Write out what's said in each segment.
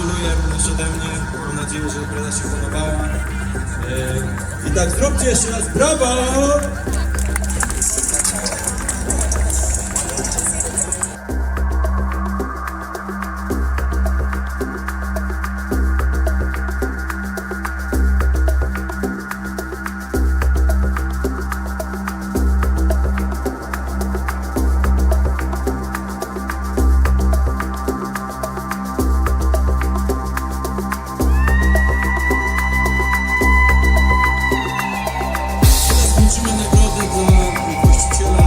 gratuluję również ode mnie. Mam nadzieję, że impreza się podobała. I tak zróbcie jeszcze raz brawo! Wręczymy nagrodę dla właściciela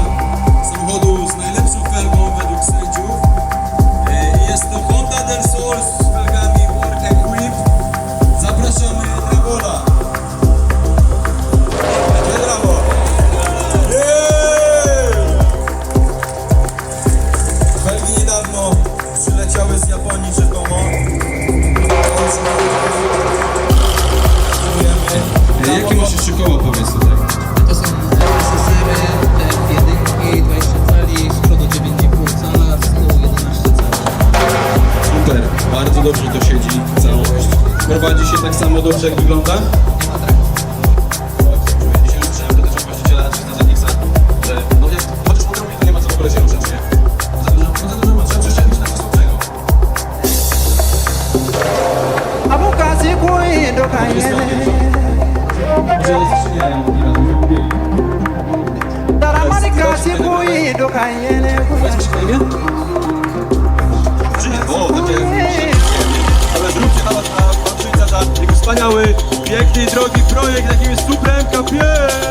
samochodu z najlepszą felgą według sędziów. Jest to Honda del Sol z felgami Głogów'25. Zapraszamy Dragola. Brawo! Felgi niedawno przyleciały z Japonii rzekomo. Jakie masz jeszcze koło, powiedz tutaj? To są sesywy, te jedynki, 20 cali, z przodu 9,5 cala, z tyłu 11 cali. Super, bardzo dobrze to siedzi, całość. Prowadzi się tak samo dobrze, jak wygląda? Nie ma traku. Dzisiaj usłyszałem to też od właściciela 300 Zaniksa, że no jak chociaż po drogę, to nie ma co w ogóle się ruszać, nie? Za dużo ma, trzeba przeszczepić na następnego. Abukazi koi do kayene Daramani kasi koi do kayene O, takie... Ale zróbcie hałas na Patrzyca za jego wspaniały, piękny i drogi projekt, jakim jest Supremka 5!